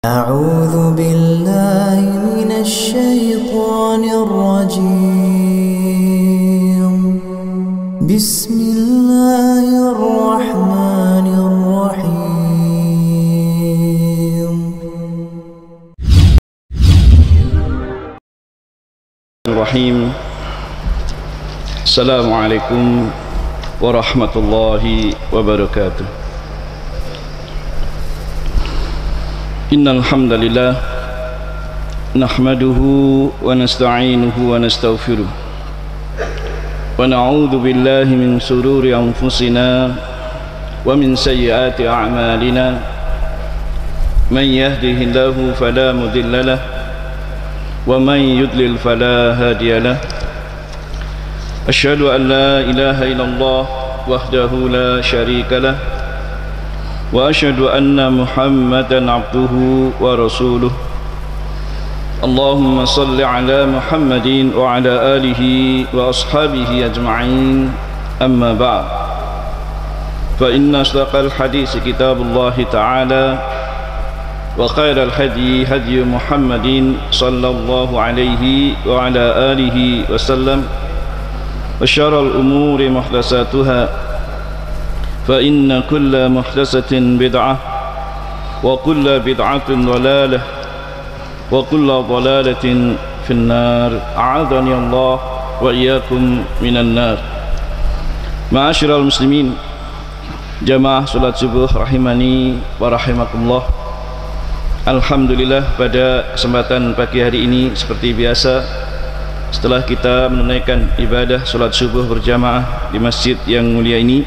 أعوذ بالله من الشيطان الرجيم. بسم الله الرحمن الرحيم. السلام عليكم ورحمة الله وبركاته. إن الحمد لله نحمده ونستعينه ونستغفره ونعوذ بالله من شرور أنفسنا ومن سيئات أعمالنا. من يهده الله فلا مضل له ومن يضلل فلا هادي له. أشهد أن لا إله إلا الله وحده لا شريك له وأشهد أن محمدا عبده ورسوله. اللهم صل على محمد وعلى آله وأصحابه أجمعين. أما بعد، فإن أصدق الحديث كتاب الله تعالى، وخير الهدي هدي محمد صلى الله عليه وعلى آله وسلم، وشر الأمور محدثاتها، فإن كل محدثة بدعة وكل بدعة ضلالة وكل ضلالة في النار. أعاذني الله وإياكم من النار. Ma'asyiral muslimin, jamaah salat subuh rahimani wa rahimakumullah. Alhamdulillah, pada kesempatan pagi hari ini seperti biasa, setelah kita menunaikan ibadah salat subuh berjamaah di masjid yang mulia ini,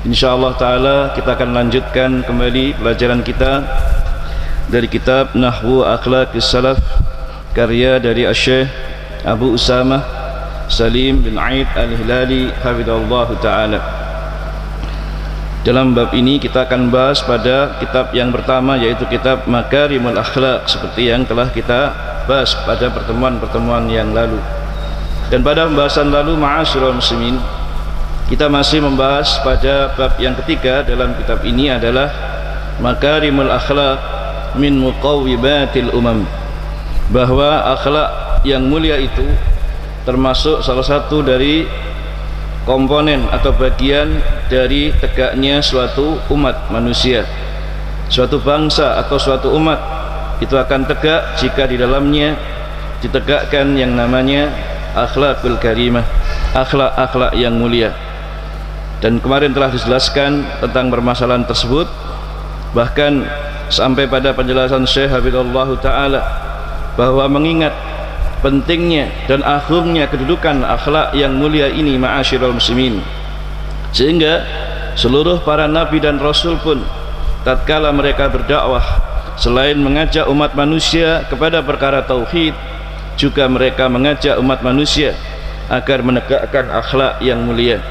insyaallah ta'ala kita akan lanjutkan kembali pelajaran kita dari kitab Nahwu Akhlaqis Salaf, karya dari Syekh Abu Usamah Salim bin Aid Al-Hilali hafidhahullah ta'ala. Dalam bab ini kita akan bahas pada kitab yang pertama, yaitu kitab Makarimul Akhlaq, seperti yang telah kita bahas pada pertemuan-pertemuan yang lalu. Dan pada pembahasan lalu, ma'asyiral muslimin, kita masih membahas pada bab yang ketiga dalam kitab ini adalah Makarimul Akhlaq min Muqawwibatil Umam, bahwa akhlak yang mulia itu termasuk salah satu dari komponen atau bagian dari tegaknya suatu umat manusia. Suatu bangsa atau suatu umat itu akan tegak jika di dalamnya ditegakkan yang namanya akhlakul karimah, akhlak-akhlak yang mulia. Dan kemarin telah dijelaskan tentang permasalahan tersebut, bahkan sampai pada penjelasan Syekh Hafidhahullah ta'ala bahwa mengingat pentingnya dan agungnya kedudukan akhlak yang mulia ini, ma'asyiral muslimin, sehingga seluruh para nabi dan rasul pun tatkala mereka berdakwah, selain mengajak umat manusia kepada perkara tauhid, juga mereka mengajak umat manusia agar menegakkan akhlak yang mulia.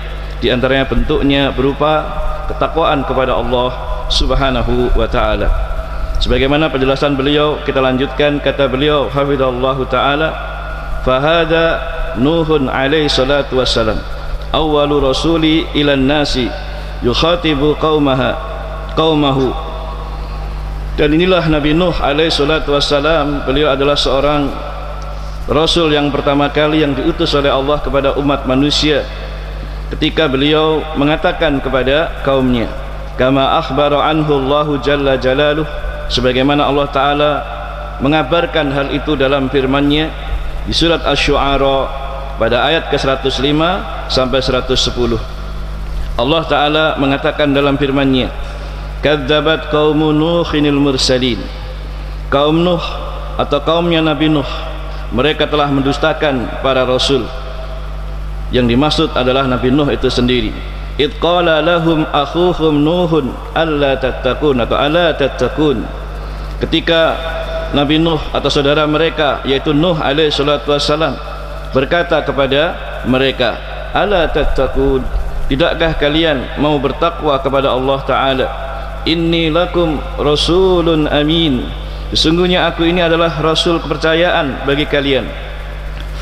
Di antaranya bentuknya berupa ketakwaan kepada Allah Subhanahu wa ta'ala. Sebagaimana penjelasan beliau, kita lanjutkan. Kata beliau hafidhahullahu ta'ala, fahada Nuhun alaihi salatu wassalam awwalu rasuli ilan nasi yukhatibu qaumahu. Dan inilah Nabi Nuh alaihi salatu wassalam, beliau adalah seorang rasul yang pertama kali yang diutus oleh Allah kepada umat manusia, ketika beliau mengatakan kepada kaumnya, kama akhbara anhu Allahu jalla jalaluh, sebagaimana Allah ta'ala mengabarkan hal itu dalam firman-Nya di surat Asy-Syu'ara pada ayat ke-105 sampai 110. Allah ta'ala mengatakan dalam firman-Nya, kadzabat qaumu Nuhinil mursalin, kaum Nuh atau kaumnya Nabi Nuh, mereka telah mendustakan para rasul. Yang dimaksud adalah Nabi Nuh itu sendiri. Id qala lahum akhuhum Nuhun alla tattaqun atau ala tattaqun, ketika Nabi Nuh atau saudara mereka yaitu Nuh alaihi salatu wassalam berkata kepada mereka, ala tattaqun, tidakkah kalian mau bertakwa kepada Allah ta'ala? Inni lakum rasulun amin, sesungguhnya aku ini adalah rasul kepercayaan bagi kalian.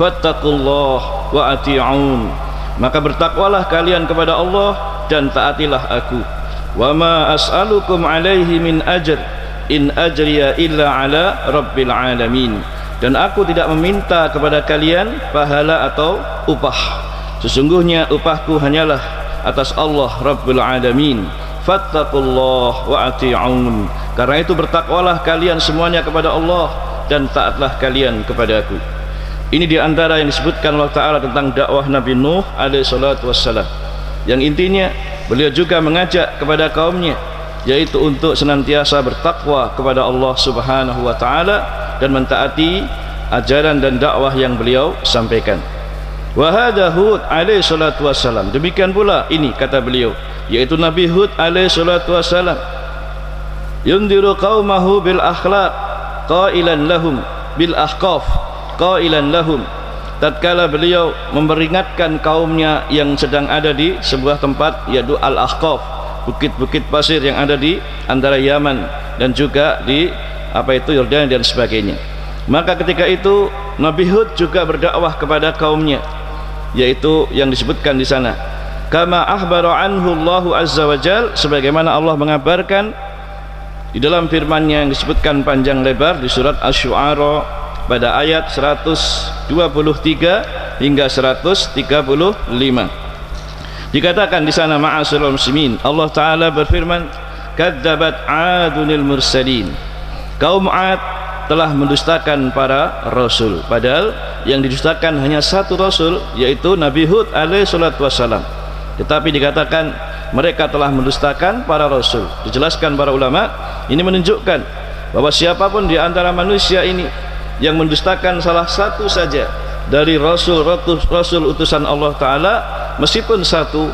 Fattaqullah wa ati'un, maka bertakwalah kalian kepada Allah dan taatilah aku. Wa ma as'alukum alaihi min ajr, in ajriya illa ala rabbil alamin. Dan aku tidak meminta kepada kalian pahala atau upah, sesungguhnya upahku hanyalah atas Allah Rabbul Alamin. Fattaqullah wa ati'un. Karena itu bertakwalah kalian semuanya kepada Allah dan taatlah kalian kepadaku. Ini diantara yang disebutkan Allah Ta'ala tentang dakwah Nabi Nuh alaihi salatu wassalam, yang intinya beliau juga mengajak kepada kaumnya, yaitu untuk senantiasa bertakwa kepada Allah Subhanahu wa Ta'ala dan mentaati ajaran dan dakwah yang beliau sampaikan. Wa hadha Hud alaihi salatu wassalam, demikian pula ini kata beliau, yaitu Nabi Hud alaihi salatu wassalam, yundiru qaumahu bil akhlaq qailan lahum bil ahqaf qailan lahum. Tatkala beliau memperingatkan kaumnya yang sedang ada di sebuah tempat, yaitu Al-Ahqaf, bukit-bukit pasir yang ada di antara Yaman dan juga di Yordania dan sebagainya. Maka ketika itu Nabi Hud juga berdakwah kepada kaumnya, yaitu yang disebutkan di sana, kama akhbara anhu Allahu azza wa jal, sebagaimana Allah mengabarkan di dalam firman-Nya yang disebutkan panjang lebar di surat Asy-Syu'ara pada ayat 123 hingga 135. Dikatakan di sana, ma'asyiral muslimin, Allah Ta'ala berfirman, kadzabat 'adunil mursalin, kaum 'Ad telah mendustakan para rasul, padahal yang didustakan hanya satu rasul, yaitu Nabi Hud alaihi salatu wassalam, tetapi dikatakan mereka telah mendustakan para rasul. Dijelaskan para ulama, ini menunjukkan bahwa siapapun di antara manusia ini yang mendustakan salah satu saja dari rasul utusan Allah Ta'ala, meskipun satu,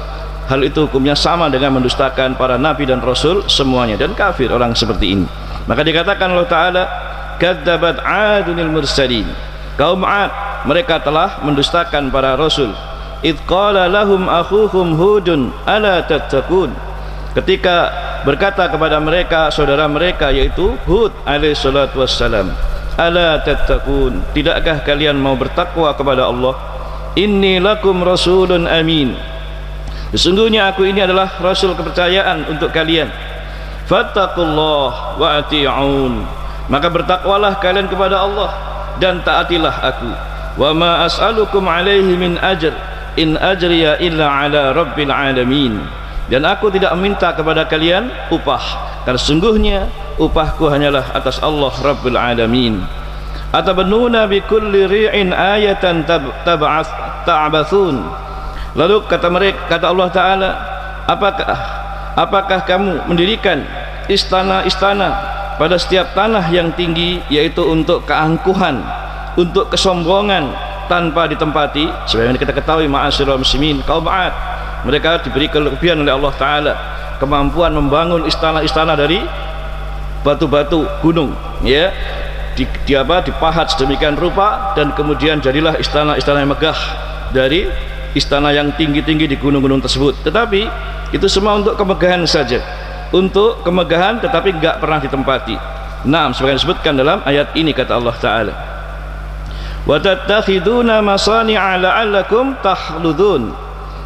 hal itu hukumnya sama dengan mendustakan para nabi dan rasul semuanya, dan kafir orang seperti ini. Maka dikatakan Allah Ta'ala, kadzabat 'adunil mursalin, kaum 'Ad mereka telah mendustakan para rasul. Idz qala lahum akhuhum Hudun ala tattaqun, ketika berkata kepada mereka saudara mereka yaitu Hud alaihi salatu wassalam, ala tattaqun, tidakkah kalian mau bertakwa kepada Allah? Inni lakum rasulun amin, sesungguhnya aku ini adalah rasul kepercayaan untuk kalian. Fattaqullah wa ati'un, maka bertakwalah kalian kepada Allah dan taatilah aku. Wa ma as'alukum alaihi min ajr in ajriya illa ala rabbil alamin, dan aku tidak meminta kepada kalian upah, karena sungguhnya upahku hanyalah atas Allah Rabbul Alamin. Atabanuna bi kulli ri'in ayatan ta'bathun, lalu kata Allah Ta'ala, apakah kamu mendirikan istana-istana pada setiap tanah yang tinggi, yaitu untuk keangkuhan, untuk kesombongan tanpa ditempati? Sebagaimana kita ketahui, ma'asyiral muslimin, kaum 'Ad mereka diberi kelebihan oleh Allah Ta'ala kemampuan membangun istana-istana dari batu-batu gunung, ya, dipahat sedemikian rupa, dan kemudian jadilah istana-istana yang megah dari istana yang tinggi-tinggi di gunung-gunung tersebut. Tetapi itu semua untuk kemegahan saja, untuk kemegahan, tetapi enggak pernah ditempati. Nah, sebagaimana disebutkan dalam ayat ini, kata Allah Ta'ala, wa tattakhiduna masani'a la'allakum takhludun,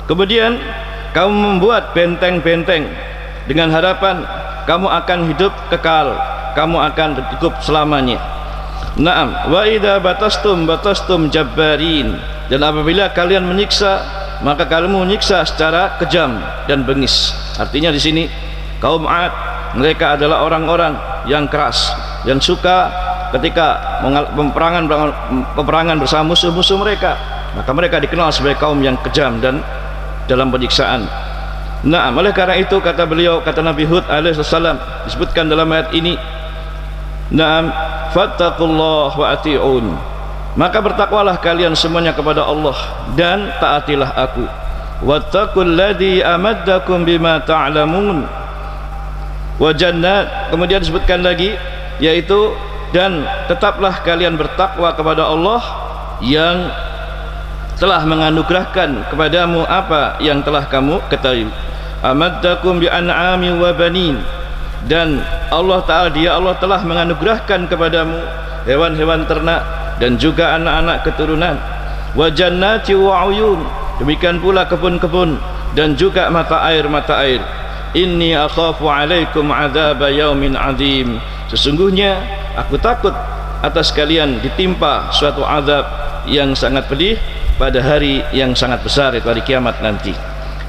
kemudian kamu membuat benteng-benteng dengan harapan kamu akan hidup kekal, kamu akan hidup selamanya. Naam, wa idza batastum jabbarin, dan apabila kalian menyiksa, maka kamu menyiksa secara kejam dan bengis. Artinya di sini kaum 'Ad mereka adalah orang-orang yang keras, yang suka ketika peperangan bersama musuh-musuh mereka, maka mereka dikenal sebagai kaum yang kejam dan dalam penyiksaan. Nah, oleh karena itu kata beliau, kata Nabi Hud alaihi salam, disebutkan dalam ayat ini, na'am, fattaqullah wa ati'un, maka bertakwalah kalian semuanya kepada Allah dan taatilah aku. Wattaqul ladzi amaddakum bima ta'lamun wa jannat, kemudian disebutkan lagi, yaitu dan tetaplah kalian bertakwa kepada Allah yang telah menganugerahkan kepadamu apa yang telah kamu ketahui. Amaddakum bi an'ami wa banin, dan Allah Ta'ala, dia Allah telah menganugerahkan kepadamu hewan-hewan ternak dan juga anak-anak keturunan. Wa jannati wa uyun, demikian pula kebun-kebun dan juga mata air. inni akhafu alaikum adzab yaumin adzim, sesungguhnya aku takut atas kalian ditimpa suatu azab yang sangat pedih pada hari yang sangat besar, itu hari kiamat nanti.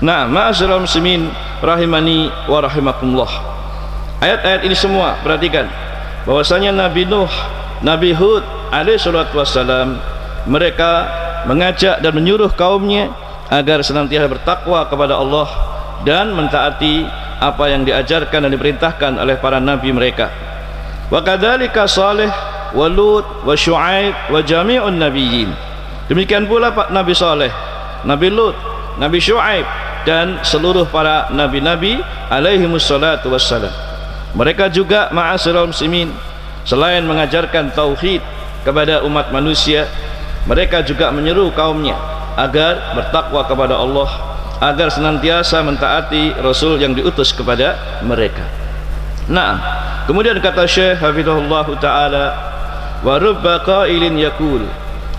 Nah, ma'asyiral muslimin rahimani wa rahimakumullah, ayat-ayat ini semua perhatikan bahwasanya Nabi Nuh, Nabi Hud alaihi salatu wassalam, mereka mengajak dan menyuruh kaumnya agar senantiasa bertakwa kepada Allah dan mentaati apa yang diajarkan dan diperintahkan oleh para nabi mereka. Wa kadzalika Saleh wa Lut wa Syuaib wa jami'un nabiyyin, demikian pula Pak Nabi Saleh, Nabi Lut, Nabi Syuaib dan seluruh para nabi-nabi alaihi wassalatu wassalam. Mereka juga ma'asyiral muslimin, selain mengajarkan tauhid kepada umat manusia, mereka juga menyeru kaumnya agar bertakwa kepada Allah, agar senantiasa mentaati Rasul yang diutus kepada mereka. Nah, kemudian kata Syekh hafizahullah taala, wa rubba qailin yaqul,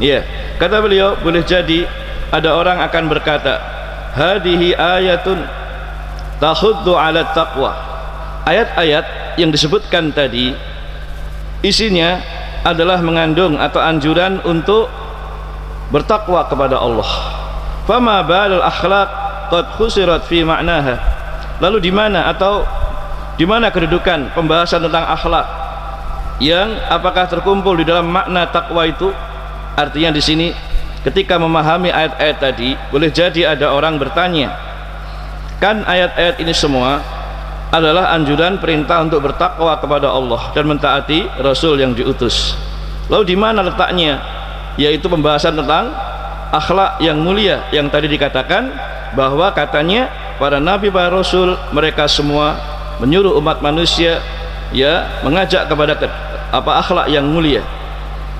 ya, kata beliau, boleh jadi ada orang akan berkata, hadhihi ayatun tahuddu ala taqwa, ayat-ayat yang disebutkan tadi isinya adalah mengandung atau anjuran untuk bertakwa kepada Allah. Fama balul akhlaq qad khusirat fi ma'naha, lalu di mana atau di mana kedudukan pembahasan tentang akhlak yang apakah terkumpul di dalam makna takwa itu? Artinya di sini ketika memahami ayat-ayat tadi, boleh jadi ada orang bertanya, kan ayat-ayat ini semua adalah anjuran perintah untuk bertakwa kepada Allah dan mentaati Rasul yang diutus, lalu di mana letaknya? Yaitu pembahasan tentang akhlak yang mulia yang tadi dikatakan bahwa katanya para nabi, para rasul, mereka semua menyuruh umat manusia, ya, mengajak kepada akhlak yang mulia.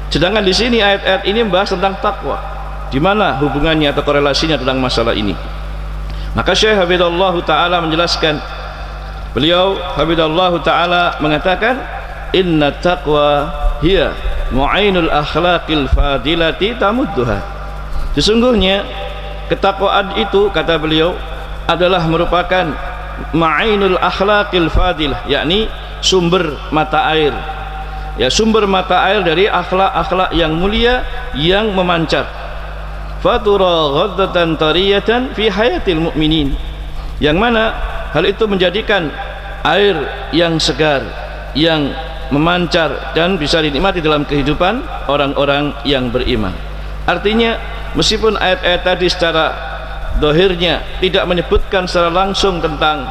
Sedangkan di sini ayat-ayat ini membahas tentang takwa. Di mana hubungannya atau korelasinya tentang masalah ini? Maka Syekh hafizahullah taala menjelaskan, beliau hafizahullah taala mengatakan, inna taqwa hiya mu'ainul akhlaqil fadilati tamudduha, sesungguhnya ketakwaan itu, kata beliau, adalah merupakan ma'ainul akhlaqil fadilah, yakni sumber mata air, ya, sumber mata air dari akhlak-akhlak yang mulia yang memancar. Fatura ghaddatan tariyatan fi hayatil mu'minin, yang mana hal itu menjadikan air yang segar, yang memancar dan bisa dinikmati dalam kehidupan orang-orang yang beriman. Artinya meskipun ayat-ayat tadi secara dohirnya tidak menyebutkan secara langsung tentang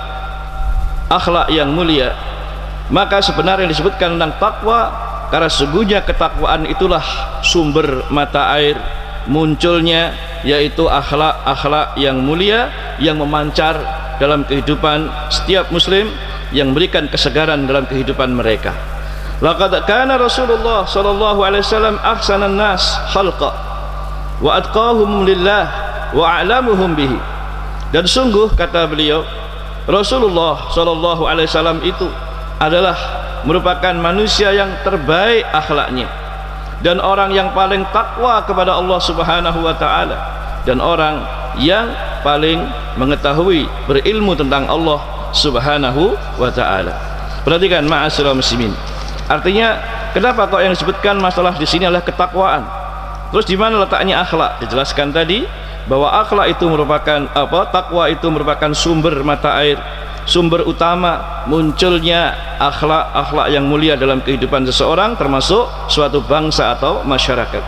akhlak yang mulia, maka sebenarnya yang disebutkan tentang takwa, karena sesungguhnya ketakwaan itulah sumber mata air munculnya, yaitu akhlak-akhlak yang mulia yang memancar dalam kehidupan setiap muslim, yang memberikan kesegaran dalam kehidupan mereka. Laqad kana Rasulullah sallallahu alaihi wasallam ahsanan nas khalqa wa atqahum lillah wa a'lamuhum bihi, dan sungguh, kata beliau, Rasulullah sallallahu alaihi wasallam itu adalah merupakan manusia yang terbaik akhlaknya dan orang yang paling takwa kepada Allah Subhanahu wa taala, dan orang yang paling mengetahui, berilmu tentang Allah Subhanahu wa taala. Perhatikan ma'asyiral muslimin, artinya kenapa kok yang disebutkan masalah di sini adalah ketakwaan? Terus di mana letaknya akhlak? Dijelaskan tadi bahwa akhlak itu merupakan takwa itu merupakan sumber mata air, sumber utama munculnya akhlak-akhlak yang mulia dalam kehidupan seseorang, termasuk suatu bangsa atau masyarakat.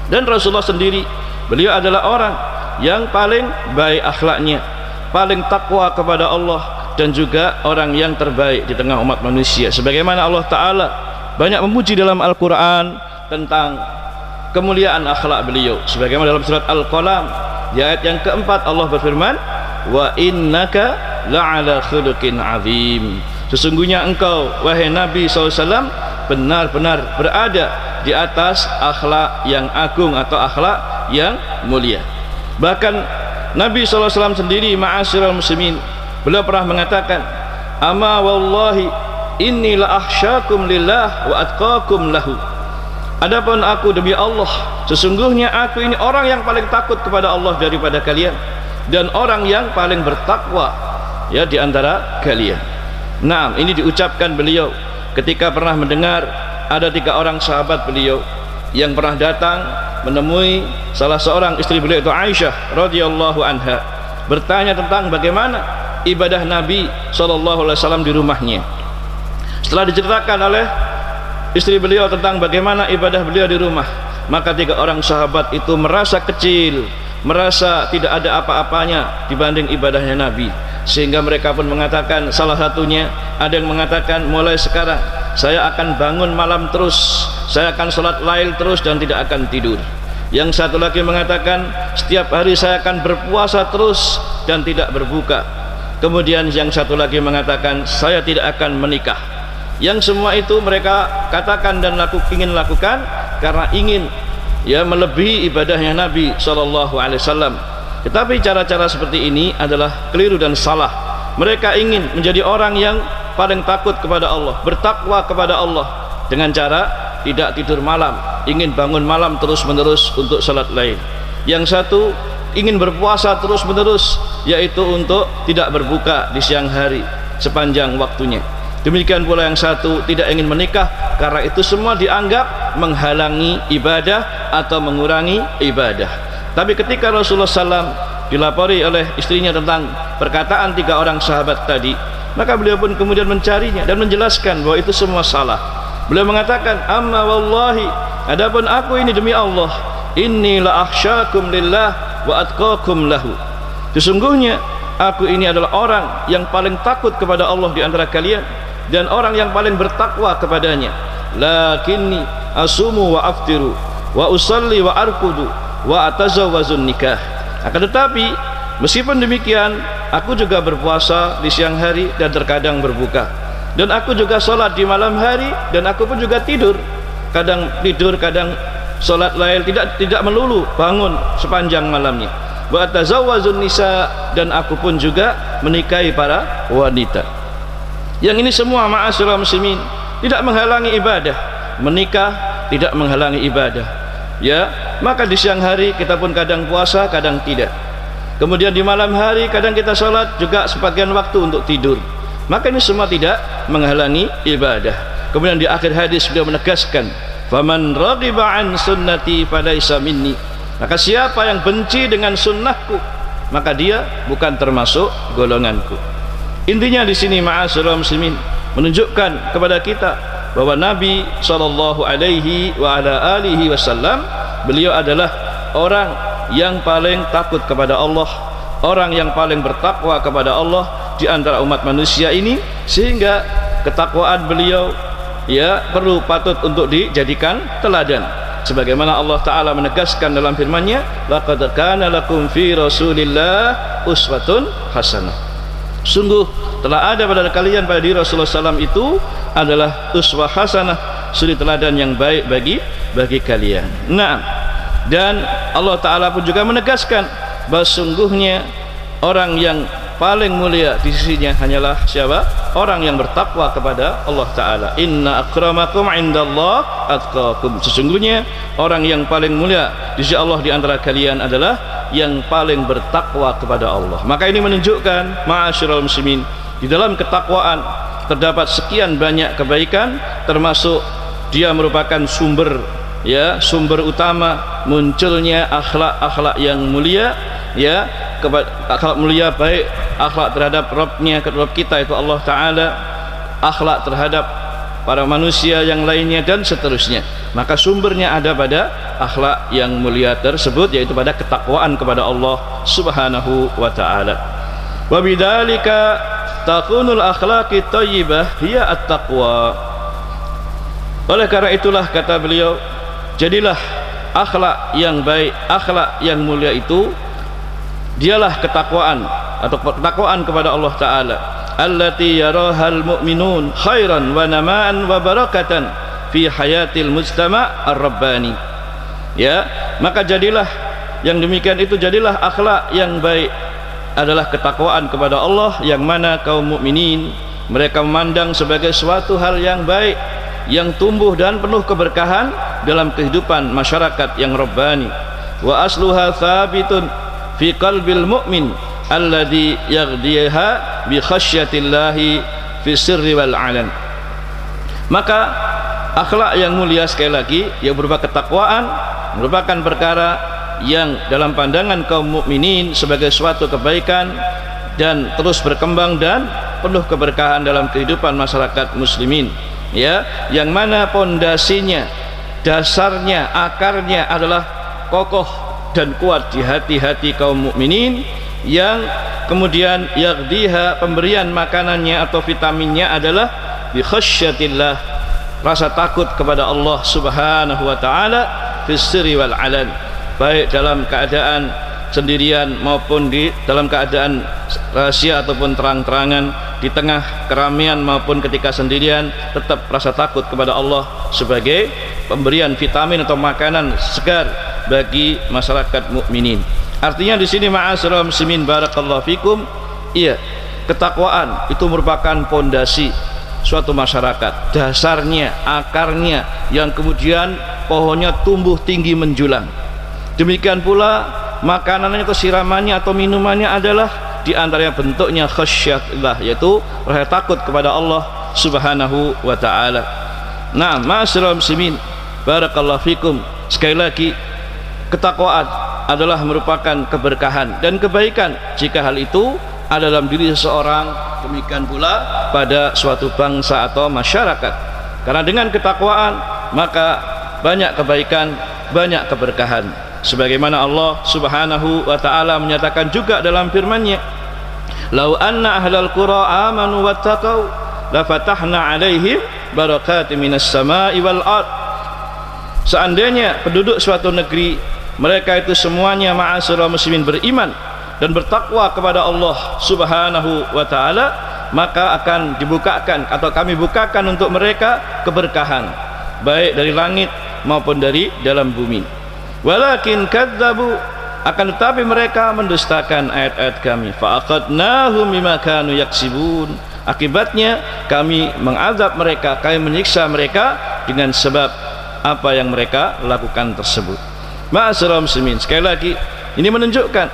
Dan Rasulullah sendiri, beliau adalah orang yang paling baik akhlaknya, paling takwa kepada Allah, dan juga orang yang terbaik di tengah umat manusia. Sebagaimana Allah Ta'ala banyak memuji dalam Al-Quran tentang kemuliaan akhlak beliau, sebagaimana dalam surat Al-Qalam di ayat yang keempat Allah berfirman, wa innaka la'ala khuluqin azim, sesungguhnya engkau wahai Nabi SAW benar-benar berada di atas akhlak yang agung atau akhlak yang mulia. Bahkan Nabi SAW sendiri, ma'asyiral muslimin, beliau pernah mengatakan, ama wallahi inni la akhsyakum lillah wa atqakum lahu, adapun aku demi Allah, sesungguhnya aku ini orang yang paling takut kepada Allah daripada kalian, dan orang yang paling bertakwa, ya di antara kalian. Nah, ini diucapkan beliau ketika pernah mendengar ada 3 orang sahabat beliau yang pernah datang menemui salah seorang istri beliau, itu Aisyah radhiyallahu anha, bertanya tentang bagaimana ibadah Nabi SAW di rumahnya. Setelah diceritakan oleh istri beliau tentang bagaimana ibadah beliau di rumah, maka 3 orang sahabat itu merasa kecil, merasa tidak ada apa-apanya dibanding ibadahnya Nabi, sehingga mereka pun mengatakan, salah satunya ada yang mengatakan, mulai sekarang saya akan bangun malam terus, saya akan sholat lail terus dan tidak akan tidur. Yang satu lagi mengatakan, setiap hari saya akan berpuasa terus dan tidak berbuka. Kemudian yang satu lagi mengatakan, saya tidak akan menikah. Yang semua itu mereka katakan dan ingin lakukan karena ingin ya melebihi ibadahnya Nabi SAW. Tetapi cara-cara seperti ini adalah keliru dan salah. Mereka ingin menjadi orang yang paling takut kepada Allah, bertakwa kepada Allah dengan cara tidak tidur malam, ingin bangun malam terus-menerus untuk salat lain. Yang satu ingin berpuasa terus-menerus, yaitu untuk tidak berbuka di siang hari sepanjang waktunya. Demikian pula yang satu tidak ingin menikah, karena itu semua dianggap menghalangi ibadah atau mengurangi ibadah. Tapi ketika Rasulullah SAW dilapori oleh istrinya tentang perkataan 3 orang sahabat tadi, maka beliau pun kemudian mencarinya dan menjelaskan bahwa itu semua salah. Beliau mengatakan, amma wallahi, adapun aku ini demi Allah, inni la akhsyakum lillah wa atqakum lahu, sesungguhnya aku ini adalah orang yang paling takut kepada Allah di antara kalian dan orang yang paling bertakwa kepadanya. Lakinni asumu wa aftiru wa usalli wa arkudu wa atazawwazun nikah. Akan tetapi meskipun demikian, aku juga berpuasa di siang hari dan terkadang berbuka, dan aku juga sholat di malam hari, dan aku pun juga tidur, kadang tidur kadang sholat lail, tidak melulu bangun sepanjang malamnya. Wa atazawwazun nisa, dan aku pun juga menikahi para wanita. Yang ini semua ma'asyiral muslimin tidak menghalangi ibadah. Menikah tidak menghalangi ibadah, ya. Maka di siang hari kita pun kadang puasa, kadang tidak. Kemudian di malam hari kadang kita sholat juga sebagian waktu untuk tidur. Maka ini semua tidak menghalangi ibadah. Kemudian di akhir hadis beliau menegaskan, faman raghiba an sunnati falaysa minni, maka siapa yang benci dengan sunnahku, maka dia bukan termasuk golonganku. Intinya di sini ma'asyiral muslimin menunjukkan kepada kita bahwa Nabi SAW beliau adalah orang yang paling takut kepada Allah, orang yang paling bertakwa kepada Allah di antara umat manusia ini, sehingga ketakwaan beliau ya perlu patut untuk dijadikan teladan. Sebagaimana Allah Ta'ala menegaskan dalam firman-Nya, laqad kana lakum fi Rasulillah uswatun hasanah. Sungguh telah ada pada kalian, pada diri Rasulullah SAW itu adalah uswah hasanah, suri teladan yang baik bagi kalian. Nah, dan Allah Ta'ala pun juga menegaskan bahwa sungguhnya orang yang paling mulia di sisinya hanyalah siapa? Orang yang bertakwa kepada Allah Ta'ala. Inna akramakum indallah atqakum, sesungguhnya orang yang paling mulia di sisi Allah di antara kalian adalah yang paling bertakwa kepada Allah. Maka ini menunjukkan ma'asyiral muslimin, di dalam ketakwaan terdapat sekian banyak kebaikan, termasuk dia merupakan sumber utama munculnya akhlak-akhlak yang mulia, ya, akhlak mulia, baik akhlak terhadap Rabb kita itu Allah Ta'ala, akhlak terhadap para manusia yang lainnya, dan seterusnya. Maka sumbernya ada pada akhlak yang mulia tersebut, yaitu pada ketakwaan kepada Allah Subhanahu wa Ta'ala. Wa bidzalika takunul akhlaqi thayyibah hiya at-taqwa. Oleh karena itulah, kata beliau, jadilah akhlak yang baik, akhlak yang mulia itu dialah ketakwaan atau ketakwaan kepada Allah Ta'ala, allati yarahal mu'minun khairan wa namaan wa barakatan fi hayatil mujtama' ar-rabbani. Ya, maka jadilah yang demikian itu, jadilah akhlak yang baik adalah ketakwaan kepada Allah, yang mana kaum mukminin mereka memandang sebagai suatu hal yang baik, yang tumbuh dan penuh keberkahan dalam kehidupan masyarakat yang rabbani. Wa asluha thabitun fi qalbil mu'min alladhi yaghdiha bi khasyatillahi fi sirri wal alan. Maka akhlak yang mulia sekali lagi yang berupa ketakwaan merupakan perkara yang dalam pandangan kaum mukminin sebagai suatu kebaikan dan terus berkembang dan penuh keberkahan dalam kehidupan masyarakat muslimin, ya, yang mana pondasinya, dasarnya, akarnya adalah kokoh dan kuat di hati-hati kaum mukminin, yang kemudian yaghdiha, pemberian makanannya atau vitaminnya adalah bi khasyatillah, rasa takut kepada Allah Subhanahu wa taala fis sirri wal alan, baik dalam keadaan sendirian maupun di dalam keadaan rahasia ataupun terang-terangan, di tengah keramaian maupun ketika sendirian, tetap rasa takut kepada Allah sebagai pemberian vitamin atau makanan segar bagi masyarakat mukminin. Artinya di sini ma'asyiral muslimin barakallahu fikum, iya, ketakwaan itu merupakan pondasi suatu masyarakat, dasarnya, akarnya, yang kemudian pohonnya tumbuh tinggi menjulang. Demikian pula makanannya atau siramannya atau minumannya adalah di antaranya bentuknya khasyatullah, yaitu rasa takut kepada Allah Subhanahu wa taala. Nah, ma'asyiral muslimin barakallahu fikum, sekali lagi ketakwaan adalah merupakan keberkahan dan kebaikan jika hal itu ada dalam diri seseorang, demikian pula pada suatu bangsa atau masyarakat. Karena dengan ketakwaan maka banyak kebaikan, banyak keberkahan. Sebagaimana Allah Subhanahu wa taala menyatakan juga dalam firman-Nya, "Lau anna ahlal qura amanu wattaqau la fatahna 'alaihim barakatim minas sama'i wal ard." Seandainya penduduk suatu negeri mereka itu semuanya ma'asyiral muslimin beriman dan bertakwa kepada Allah Subhanahu wa taala, maka akan dibukakan atau kami bukakan untuk mereka keberkahan baik dari langit maupun dari dalam bumi. Walakin kadzabu, akan tetapi mereka mendustakan ayat-ayat kami. Fa aqadnahum bima kanu yaksibun, akibatnya kami mengazab mereka, kami menyiksa mereka dengan sebab apa yang mereka lakukan tersebut. Ma'asyiral muslimin, sekali lagi ini menunjukkan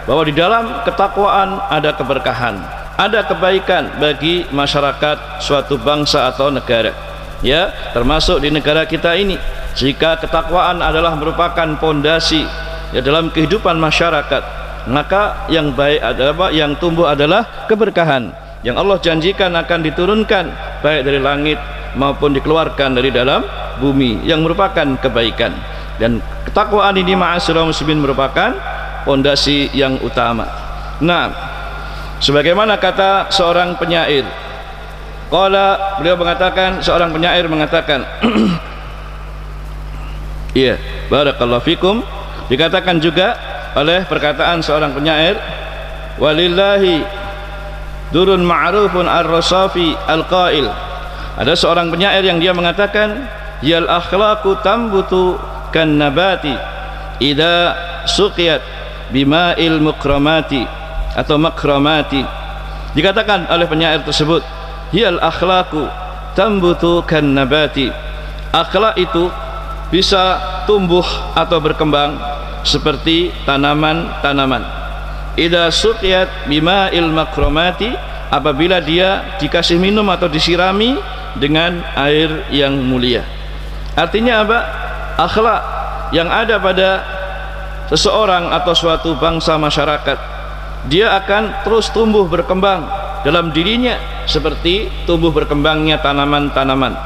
bahwa di dalam ketakwaan ada keberkahan, ada kebaikan bagi masyarakat suatu bangsa atau negara, ya, termasuk di negara kita ini. Jika ketakwaan adalah merupakan pondasi ya dalam kehidupan masyarakat, maka yang baik adalah yang tumbuh adalah keberkahan yang Allah janjikan akan diturunkan baik dari langit maupun dikeluarkan dari dalam bumi, yang merupakan kebaikan. Dan ketakwaan ini ma'asyiral muslimin merupakan pondasi yang utama. Nah, sebagaimana kata seorang penyair, qala, beliau mengatakan, seorang penyair mengatakan iya, barakallahu fikum, dikatakan juga oleh perkataan seorang penyair, walillahi durun ma'rufun ar-rasafi al-qail. Ada seorang penyair yang dia mengatakan, yal akhlaqu tambutu kan nabati idza suqiyat bima'il mukramati atau makramati. Dikatakan oleh penyair tersebut, yal akhlaqu tambutu kan nabati, akhlak itu bisa tumbuh atau berkembang seperti tanaman-tanaman. Idza suqiyat bima'il makramati, apabila dia dikasih minum atau disirami dengan air yang mulia. Artinya apa? Akhlak yang ada pada seseorang atau suatu bangsa masyarakat, dia akan terus tumbuh berkembang dalam dirinya seperti tumbuh berkembangnya tanaman-tanaman,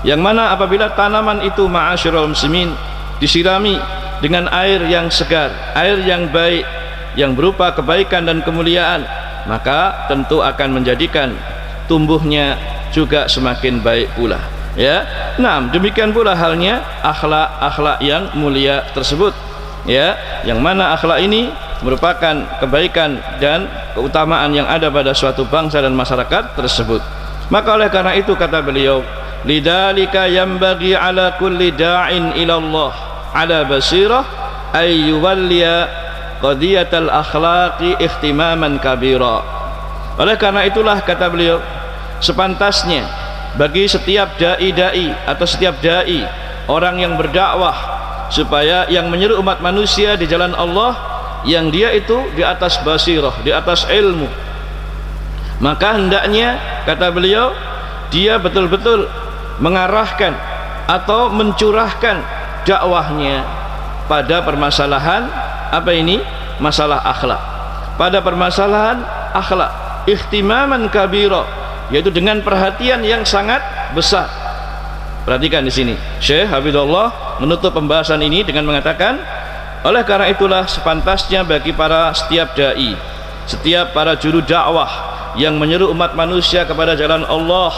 yang mana apabila tanaman itu ma'asyiral muslimin disirami dengan air yang segar, air yang baik, yang berupa kebaikan dan kemuliaan, maka tentu akan menjadikan tumbuhnya juga semakin baik pula, ya. Nah, demikian pula halnya akhlak-akhlak yang mulia tersebut, ya, yang mana akhlak ini merupakan kebaikan dan keutamaan yang ada pada suatu bangsa dan masyarakat tersebut. Maka oleh karena itu kata beliau, lidzalika yanbaghi ala kulli da'in ila Allah ala basirah ay yuwalliya qadiyatal akhlaqi ihtimaman kabira. Oleh karena itulah kata beliau, sepantasnya bagi setiap dai-dai atau setiap dai, orang yang berdakwah supaya yang menyeru umat manusia di jalan Allah, yang dia itu di atas basirah, di atas ilmu, Maka hendaknya, kata beliau, dia betul-betul mengarahkan atau mencurahkan dakwahnya pada permasalahan apa ini? Masalah akhlak. Pada permasalahan akhlak, ihtimaman kabira, yaitu dengan perhatian yang sangat besar. Perhatikan di sini, Syekh Hafizahullah menutup pembahasan ini dengan mengatakan, oleh karena itulah sepantasnya bagi para setiap dai, setiap para juru dakwah yang menyeru umat manusia kepada jalan Allah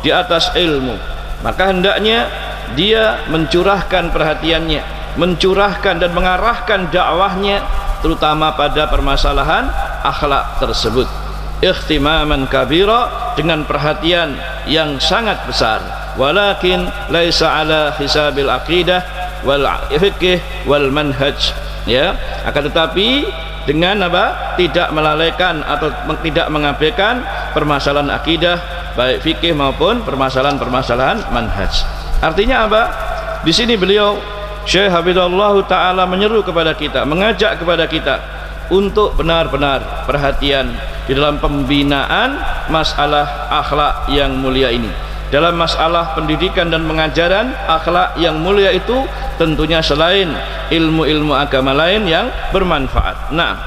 di atas ilmu, maka hendaknya dia mencurahkan perhatiannya, mencurahkan dan mengarahkan dakwahnya terutama pada permasalahan akhlak tersebut, ihtimaman kabira, dengan perhatian yang sangat besar. Walakin laisa ala hisabil aqidah wal fiqh wal manhaj, ya, akan tetapi dengan apa? Tidak melalaikan atau tidak mengabaikan permasalahan akidah, baik fikih maupun permasalahan-permasalahan manhaj. Artinya apa? Di sini beliau Syekh Hafizahullah taala menyeru kepada kita, mengajak kepada kita untuk benar-benar perhatian di dalam pembinaan masalah akhlak yang mulia ini. Dalam masalah pendidikan dan pengajaran akhlak yang mulia itu tentunya selain ilmu-ilmu agama lain yang bermanfaat. Nah,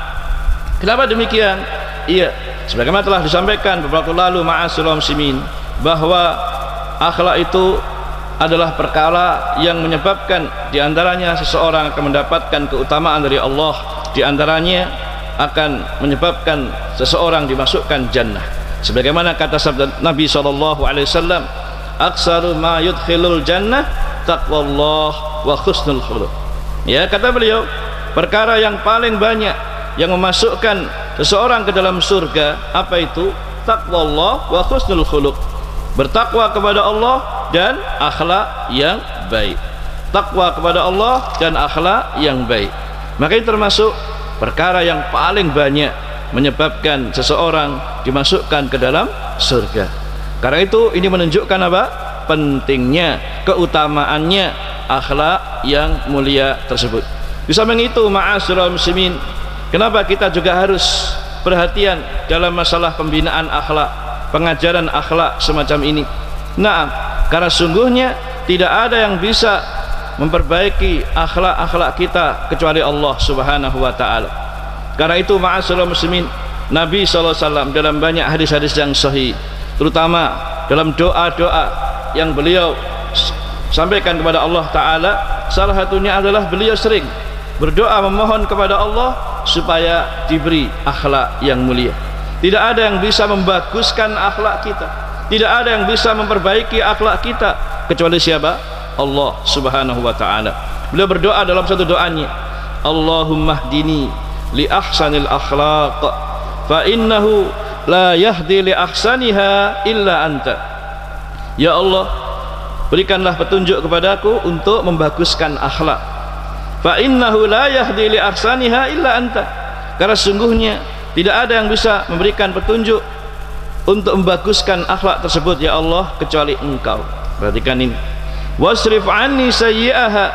kenapa demikian? Iya, sebagaimana telah disampaikan beberapa waktu lalu ma'asyiral muslimin, bahwa akhlak itu adalah perkara yang menyebabkan diantaranya seseorang akan mendapatkan keutamaan dari Allah, diantaranya akan menyebabkan seseorang dimasukkan jannah. Sebagaimana kata sabda Nabi SAW, aksaru ma yudkhilul jannah taqwallah wa husnul khuluq. Ya, kata beliau, perkara yang paling banyak yang memasukkan seseorang ke dalam surga, apa itu? Taqwallah wa husnul khuluq, bertakwa kepada Allah dan akhlak yang baik. Takwa kepada Allah dan akhlak yang baik, maka ini termasuk perkara yang paling banyak menyebabkan seseorang dimasukkan ke dalam surga. Karena itu ini menunjukkan apa? Pentingnya, keutamaannya akhlak yang mulia tersebut. Di samping itu ma'asyiral muslimin, kenapa kita juga harus perhatian dalam masalah pembinaan akhlak, pengajaran akhlak semacam ini? Nah, karena sungguhnya tidak ada yang bisa memperbaiki akhlak-akhlak kita kecuali Allah Subhanahu wa taala. Karena itu ma'asyiral muslimin, Nabi SAW dalam banyak hadis-hadis yang sahih, terutama dalam doa-doa yang beliau sampaikan kepada Allah Ta'ala, salah satunya adalah beliau sering berdoa memohon kepada Allah supaya diberi akhlak yang mulia. Tidak ada yang bisa membaguskan akhlak kita, tidak ada yang bisa memperbaiki akhlak kita kecuali siapa? Allah Subhanahu wa Ta'ala. Beliau berdoa dalam satu doanya, Allahumma hdini li ahsanil akhlaq fa innahu la yahdi li ahsaniha illa anta. Ya Allah, berikanlah petunjuk kepadaku untuk membaguskan akhlak. Fa innahu la yahdi li ahsaniha illa anta, karena sungguhnya tidak ada yang bisa memberikan petunjuk untuk membaguskan akhlak tersebut ya Allah kecuali Engkau. Perhatikan ini, wasrif anni sayyi'aha,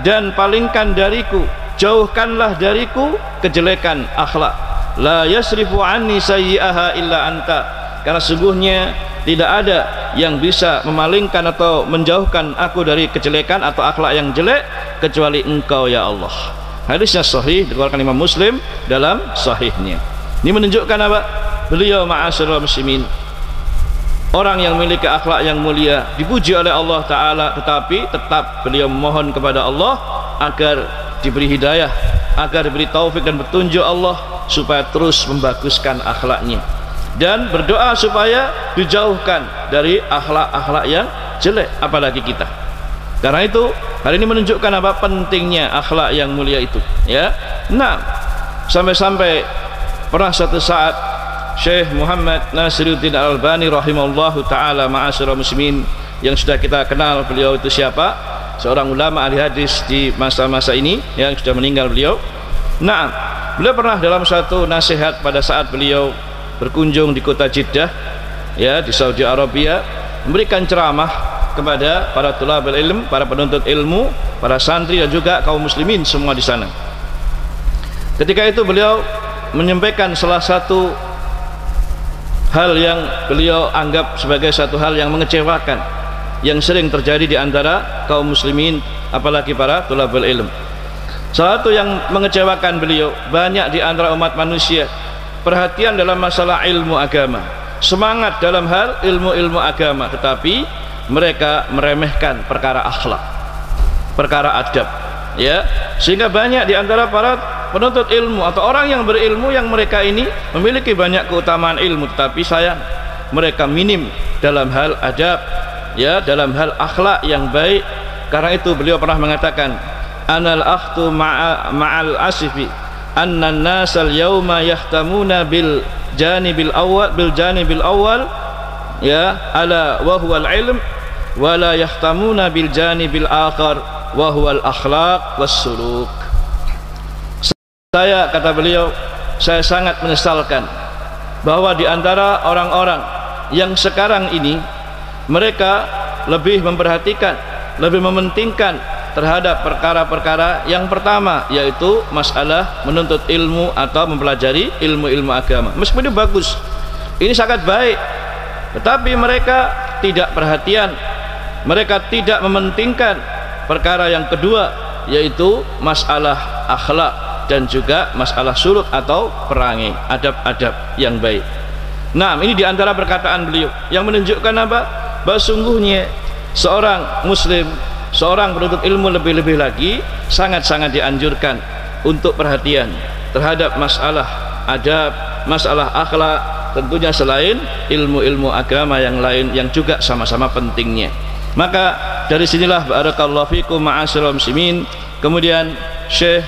dan palingkan dariku, jauhkanlah dariku kejelekan akhlak. La yasrifu anni sayyi'aha illa anta, karena sungguhnya tidak ada yang bisa memalingkan atau menjauhkan aku dari kejelekan atau akhlak yang jelek kecuali Engkau ya Allah. Hadisnya sahih, dikeluarkan Imam Muslim dalam sahihnya. Ini menunjukkan apa? Beliau ma'asyiral muslimin, orang yang memiliki akhlak yang mulia, dipuji oleh Allah Ta'ala, tetapi tetap beliau memohon kepada Allah agar diberi hidayah, agar diberi taufik dan petunjuk Allah supaya terus membaguskan akhlaknya, dan berdoa supaya dijauhkan dari akhlak-akhlak yang jelek, apalagi kita. Karena itu hari ini menunjukkan apa? Pentingnya akhlak yang mulia itu, ya. Nah, sampai-sampai pernah suatu saat Syekh Muhammad Nasiruddin Al-Albani rahimahullahu ta'ala, ma'asyiral muslimin, yang sudah kita kenal beliau itu siapa, seorang ulama ahli hadis di masa-masa ini yang sudah meninggal beliau. Nah, beliau pernah dalam satu nasihat pada saat beliau berkunjung di kota Jeddah, ya, di Saudi Arabia, memberikan ceramah kepada para tulabul ilm, para penuntut ilmu, para santri dan juga kaum muslimin semua di sana. Ketika itu beliau menyampaikan salah satu hal yang beliau anggap sebagai satu hal yang mengecewakan yang sering terjadi di antara kaum muslimin, apalagi para thalabul ilm. Satu yang mengecewakan beliau, banyak di antara umat manusia perhatian dalam masalah ilmu agama, semangat dalam hal ilmu-ilmu agama, tetapi mereka meremehkan perkara akhlak, perkara adab, ya, sehingga banyak di antara para penuntut ilmu atau orang yang berilmu yang mereka ini memiliki banyak keutamaan ilmu, tetapi sayang mereka minim dalam hal adab, ya, dalam hal akhlak yang baik. Karena itu beliau pernah mengatakan, anal akhtu ma'al asifi anna an-nasal yawma yahtamuna bil janibil awal ya ala wa huwa al-ilm wa la yahtamuna bil janibil akhar wa huwa al-akhlaq was suluk. Saya, kata beliau, saya sangat menyesalkan bahwa di antara orang-orang yang sekarang ini mereka lebih memperhatikan, lebih mementingkan terhadap perkara-perkara yang pertama, yaitu masalah menuntut ilmu atau mempelajari ilmu-ilmu agama. Meskipun itu bagus, ini sangat baik, tetapi mereka tidak perhatian, mereka tidak mementingkan perkara yang kedua, yaitu masalah akhlak dan juga masalah suluk atau perangai, adab-adab yang baik. Nah, ini diantara perkataan beliau yang menunjukkan apa? Bahwa sungguhnya seorang muslim, seorang penuntut ilmu lebih-lebih lagi sangat-sangat dianjurkan untuk perhatian terhadap masalah adab, masalah akhlak, tentunya selain ilmu-ilmu agama yang lain yang juga sama-sama pentingnya. Maka dari sinilah barakallahu fikum ma'asyiral muslimin, kemudian Syekh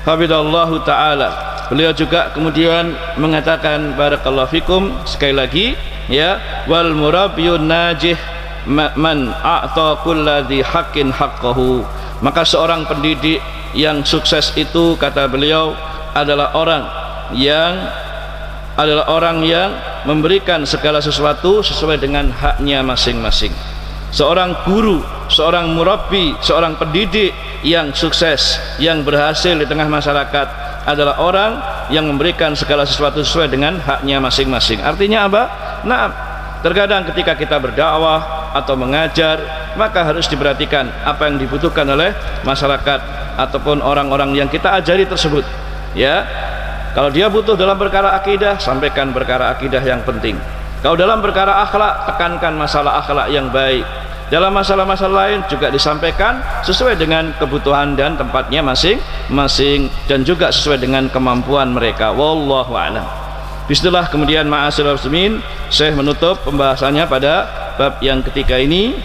Hafizallahu ta'ala, beliau juga kemudian mengatakan barakallahu fikum sekali lagi, ya, wal murabbiyun najih man a'ta kulladzi haqqin haqqahu. Maka seorang pendidik yang sukses itu, kata beliau, adalah orang yang memberikan segala sesuatu sesuai dengan haknya masing-masing. Seorang guru, seorang murabbi, seorang pendidik yang sukses, yang berhasil di tengah masyarakat adalah orang yang memberikan segala sesuatu sesuai dengan haknya masing-masing. Artinya apa? Nah, terkadang ketika kita berdakwah atau mengajar, maka harus diperhatikan apa yang dibutuhkan oleh masyarakat ataupun orang-orang yang kita ajari tersebut, ya. Kalau dia butuh dalam perkara akidah, sampaikan perkara akidah yang penting. Kalau dalam perkara akhlak, tekankan masalah akhlak yang baik. Dalam masalah-masalah lain juga disampaikan sesuai dengan kebutuhan dan tempatnya masing-masing, dan juga sesuai dengan kemampuan mereka. Wallahu a'lam. Bismillah. Kemudian ma'asyiral muslimin, Syekh menutup pembahasannya pada bab yang ketiga ini,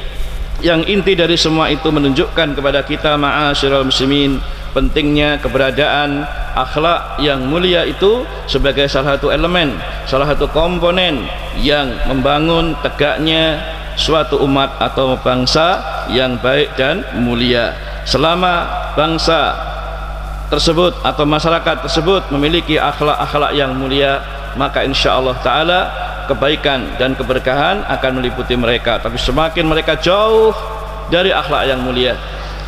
yang inti dari semua itu menunjukkan kepada kita ma'asyiral muslimin pentingnya keberadaan akhlak yang mulia itu sebagai salah satu elemen, salah satu komponen yang membangun tegaknya suatu umat atau bangsa yang baik dan mulia. Selama bangsa tersebut atau masyarakat tersebut memiliki akhlak-akhlak yang mulia, maka insyaallah ta'ala kebaikan dan keberkahan akan meliputi mereka. Tapi semakin mereka jauh dari akhlak yang mulia,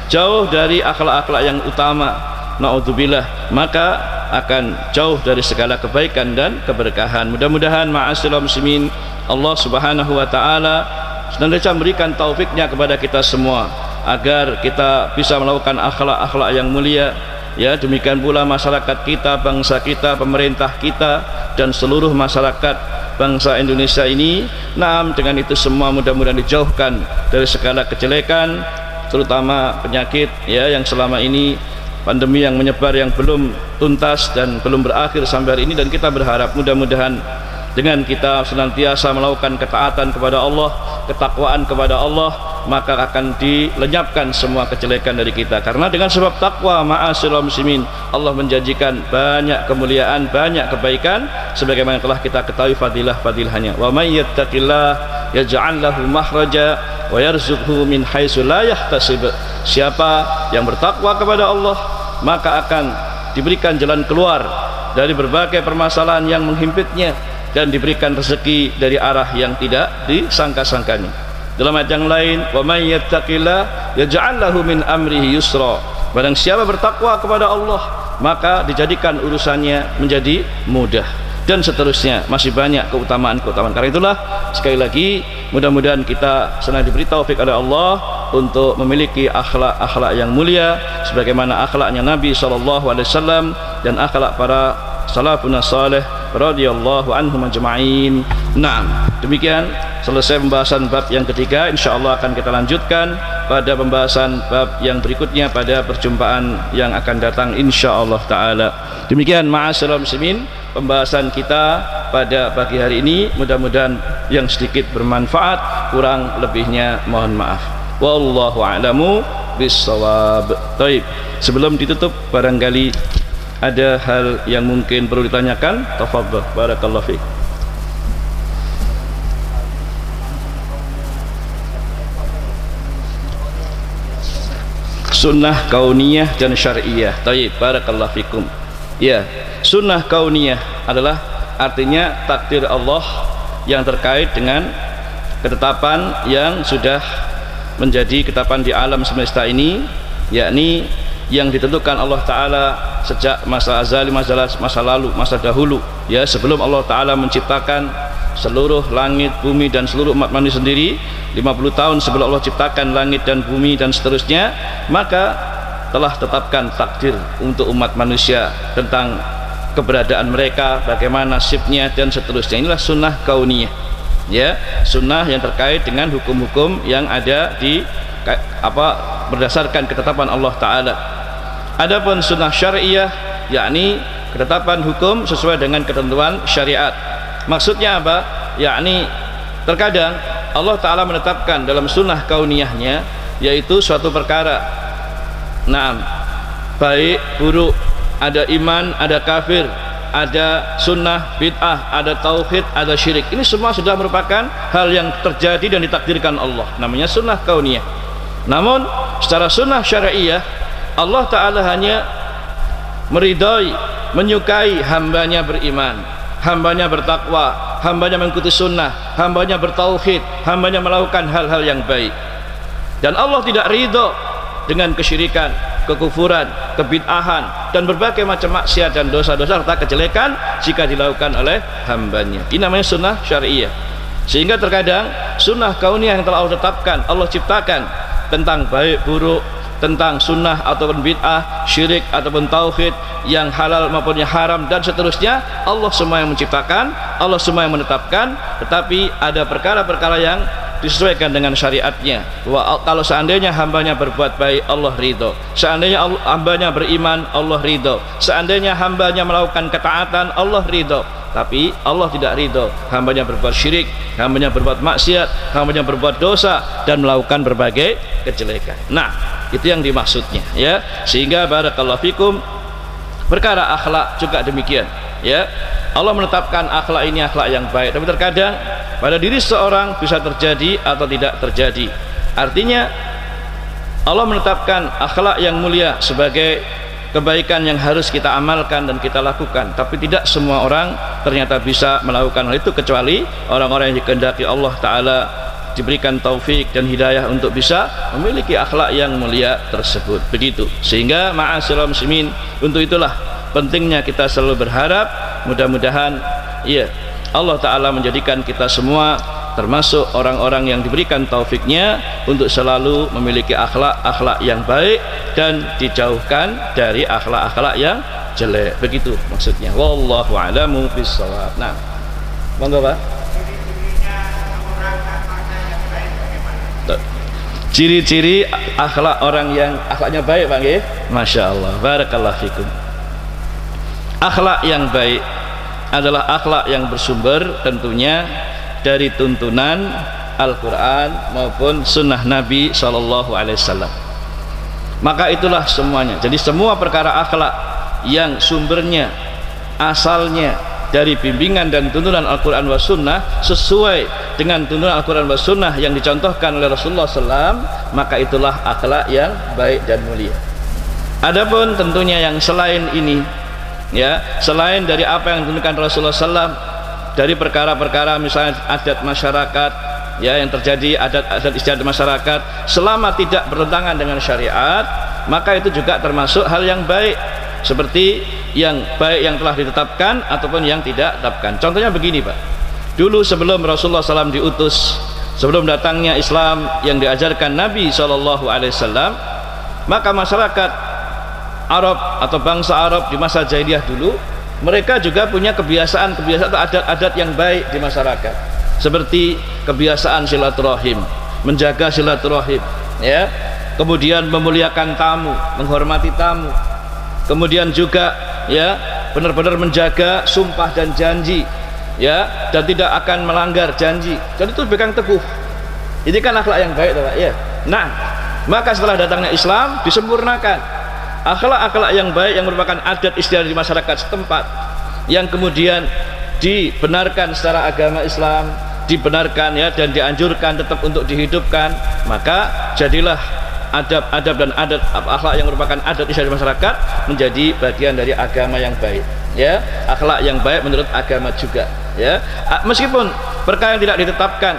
jauh dari akhlak-akhlak yang utama, na'udzubillah, maka akan jauh dari segala kebaikan dan keberkahan. Mudah-mudahan ma'asyiral muslimin, Allah subhanahu wa ta'ala senantiasa memberikan taufiknya kepada kita semua agar kita bisa melakukan akhlak-akhlak yang mulia, ya. Demikian pula masyarakat kita, bangsa kita, pemerintah kita, dan seluruh masyarakat bangsa Indonesia ini. Naam, dengan itu semua mudah-mudahan dijauhkan dari segala kejelekan, terutama penyakit, ya, yang selama ini pandemi yang menyebar yang belum tuntas dan belum berakhir sampai hari ini. Dan kita berharap mudah-mudahan dengan kita senantiasa melakukan ketaatan kepada Allah, ketakwaan kepada Allah, maka akan dilenyapkan semua kejelekan dari kita. Karena dengan sebab takwa, ma'asyiral muslimin, Allah menjanjikan banyak kemuliaan, banyak kebaikan, sebagaimana telah kita ketahui fadilah-fadilahnya. Wa may yattaqillah yaj'al lahu makhraja wa yarzuqhu min haitsu la yahtasib. Siapa yang bertakwa kepada Allah, maka akan diberikan jalan keluar dari berbagai permasalahan yang menghimpitnya, dan diberikan rezeki dari arah yang tidak disangka-sangkanya. Dalam ayat yang lain, wa may yattaqillah yaj'al lahu min amrihi yusra. Barang siapa bertakwa kepada Allah, maka dijadikan urusannya menjadi mudah. dan seterusnya. Masih banyak keutamaan-keutamaan. Karena itulah sekali lagi mudah-mudahan kita senang diberi taufik oleh Allah untuk memiliki akhlak-akhlak yang mulia sebagaimana akhlaknya Nabi SAW dan akhlak para salafun salih radhiyallahu anhum ajma'in. Naam, demikian selesai pembahasan bab yang ketiga. Insyaallah akan kita lanjutkan pada pembahasan bab yang berikutnya pada perjumpaan yang akan datang insyaallah taala. Demikian ma'asyiral muslimin pembahasan kita pada pagi hari ini, mudah-mudahan yang sedikit bermanfaat, kurang lebihnya mohon maaf. Wallahu a'lamu bissawab. Baik, sebelum ditutup barangkali ada hal yang mungkin perlu ditanyakan. Tafadhal, barakallahu fiik. Sunnah kauniyah dan syariah. Baik, barakallahu fikum. Ya, sunnah kauniyah adalah artinya takdir Allah yang terkait dengan ketetapan yang sudah menjadi ketetapan di alam semesta ini, yakni yang ditentukan Allah Ta'ala sejak masa azali, masa lalu, masa dahulu, ya, sebelum Allah Ta'ala menciptakan seluruh langit, bumi dan seluruh umat manusia sendiri. 50 tahun sebelum Allah ciptakan langit dan bumi dan seterusnya, maka telah tetapkan takdir untuk umat manusia tentang keberadaan mereka, bagaimana nasibnya dan seterusnya. Inilah sunnah kauniyah, ya, sunnah yang terkait dengan hukum-hukum yang ada di berdasarkan ketetapan Allah Ta'ala. Adapun sunnah syariah, yakni ketetapan hukum sesuai dengan ketentuan syariat. Maksudnya apa? Yakni terkadang Allah Ta'ala menetapkan dalam sunnah kauniyahnya, yaitu suatu perkara, naam, baik buruk, ada iman, ada kafir, ada sunnah, bid'ah, ada tauhid, ada syirik. Ini semua sudah merupakan hal yang terjadi dan ditakdirkan Allah, namanya sunnah kauniyah. Namun secara sunnah syariah, Allah Ta'ala hanya meridai, menyukai hambanya beriman, hambanya bertakwa, hambanya mengikuti sunnah, hambanya bertauhid, hambanya melakukan hal-hal yang baik. Dan Allah tidak ridho dengan kesyirikan, kekufuran, kebid'ahan dan berbagai macam maksiat dan dosa-dosa serta kejelekan jika dilakukan oleh hambanya. Ini namanya sunnah syariah. Sehingga terkadang sunnah kauniyah yang telah Allah tetapkan, Allah ciptakan tentang baik buruk, tentang sunnah ataupun bid'ah, syirik ataupun tauhid, yang halal maupun yang haram dan seterusnya, Allah semua yang menciptakan, Allah semua yang menetapkan. Tetapi ada perkara-perkara yang disesuaikan dengan syariatnya. Bahwa kalau seandainya hambanya berbuat baik, Allah ridho. Seandainya hambanya beriman, Allah ridho. Seandainya hambanya melakukan ketaatan, Allah ridho. Tapi Allah tidak ridho hambanya berbuat syirik, hambanya berbuat maksiat, hambanya berbuat dosa dan melakukan berbagai kejelekan. Nah, itu yang dimaksudnya, ya. Sehingga barakallahu fikum, perkara akhlak juga demikian, ya. Allah menetapkan akhlak ini akhlak yang baik, tapi terkadang pada diri seorang bisa terjadi atau tidak terjadi. Artinya Allah menetapkan akhlak yang mulia sebagai kebaikan yang harus kita amalkan dan kita lakukan, tapi tidak semua orang ternyata bisa melakukan hal itu, kecuali orang-orang yang dikehendaki Allah Ta'ala diberikan taufik dan hidayah untuk bisa memiliki akhlak yang mulia tersebut. Begitu. Sehingga ma'asyiral muslimin, untuk itulah pentingnya kita selalu berharap mudah-mudahan, ya, Allah Ta'ala menjadikan kita semua termasuk orang-orang yang diberikan taufiknya untuk selalu memiliki akhlak-akhlak yang baik dan dijauhkan dari akhlak-akhlak yang jelek. Begitu maksudnya. Wallahu a'lamu bissawab. Nah, monggo Pak. Ciri-ciri akhlak orang yang akhlaknya baik, Pak nggih? Masya Allah, barakallahu fikum. Akhlak yang baik adalah akhlak yang bersumber tentunya dari tuntunan Al-Quran maupun sunnah Nabi SAW. Maka itulah semuanya. Jadi semua perkara akhlak yang sumbernya, asalnya dari bimbingan dan tuntunan Al-Quran wa sunnah, sesuai dengan tuntunan Al-Quran wa sunnah yang dicontohkan oleh Rasulullah SAW, maka itulah akhlak yang baik dan mulia. Adapun tentunya yang selain ini, ya, selain dari apa yang ditunjukkan Rasulullah SAW, dari perkara-perkara misalnya adat masyarakat, ya, yang terjadi adat istiadat masyarakat, selama tidak bertentangan dengan syariat, maka itu juga termasuk hal yang baik. Seperti yang baik yang telah ditetapkan ataupun yang tidak ditetapkan. Contohnya begini Pak, dulu sebelum Rasulullah SAW diutus, sebelum datangnya Islam yang diajarkan Nabi SAW, maka masyarakat Arab atau bangsa Arab di masa jahiliyah dulu, mereka juga punya kebiasaan atau adat-adat yang baik di masyarakat, seperti kebiasaan silaturahim, menjaga silaturahim, ya, kemudian memuliakan tamu, menghormati tamu, kemudian juga ya benar-benar menjaga sumpah dan janji, ya, dan tidak akan melanggar janji, dan itu pegang teguh. Ini kan akhlak yang baik, Pak, ya. Nah, maka setelah datangnya Islam disempurnakan akhlak-akhlak yang baik yang merupakan adat istiadat di masyarakat setempat, yang kemudian dibenarkan secara agama Islam, dibenarkan ya, dan dianjurkan tetap untuk dihidupkan. Maka jadilah adab-adab dan adat akhlak yang merupakan adat istiadat masyarakat menjadi bagian dari agama yang baik, ya, akhlak yang baik menurut agama juga, ya, meskipun perkara yang tidak ditetapkan,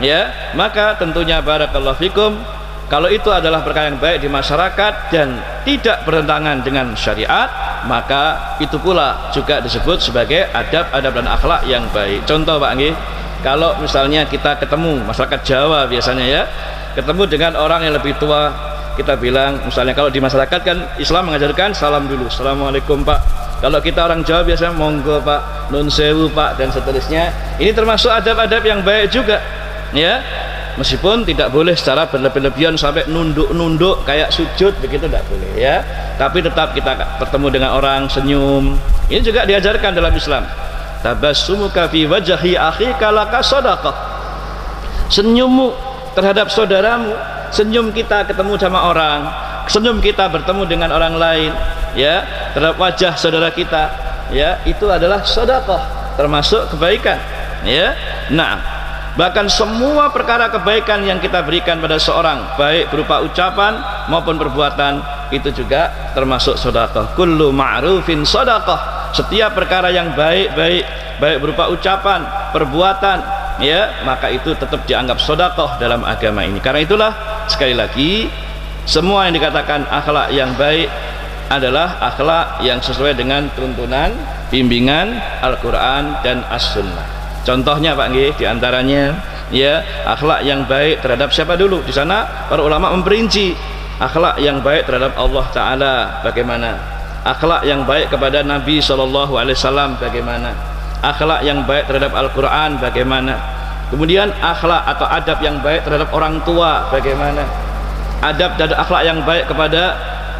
ya, maka tentunya barakallahu fikum, kalau itu adalah perkara yang baik di masyarakat dan tidak bertentangan dengan syariat, maka itu pula juga disebut sebagai adab-adab dan akhlak yang baik. Contoh Pak nggih, kalau misalnya kita ketemu masyarakat Jawa biasanya, ya, ketemu dengan orang yang lebih tua, kita bilang misalnya, kalau di masyarakat kan Islam mengajarkan salam dulu, assalamualaikum Pak. Kalau kita orang Jawa biasanya monggo Pak, nun sewu Pak, dan seterusnya. Ini termasuk adab-adab yang baik juga, ya, meskipun tidak boleh secara berlebihan sampai nunduk-nunduk kayak sujud begitu, tidak boleh, ya, tapi tetap kita bertemu dengan orang senyum. Ini juga diajarkan dalam Islam. Tabassumuka fi wajhi akhika laka shadaqah. Senyummu terhadap saudaramu, senyum kita ketemu sama orang, senyum kita bertemu dengan orang lain, ya, terhadap wajah saudara kita, ya, itu adalah sedekah, termasuk kebaikan, ya. Nah, bahkan semua perkara kebaikan yang kita berikan pada seorang, baik berupa ucapan maupun perbuatan, itu juga termasuk sedekah. Kullu ma'rufin sedekah. Setiap perkara yang baik berupa ucapan, perbuatan, ya, maka itu tetap dianggap sedekah dalam agama ini. Karena itulah sekali lagi, semua yang dikatakan akhlak yang baik adalah akhlak yang sesuai dengan tuntunan bimbingan Al-Quran dan As-Sunnah. Contohnya Pak nggih, diantaranya, ya, akhlak yang baik terhadap siapa dulu? Di sana para ulama memperinci akhlak yang baik terhadap Allah Ta'ala bagaimana, akhlak yang baik kepada Nabi SAW bagaimana, akhlak yang baik terhadap Al-Quran bagaimana, kemudian akhlak atau adab yang baik terhadap orang tua bagaimana, adab dan akhlak yang baik kepada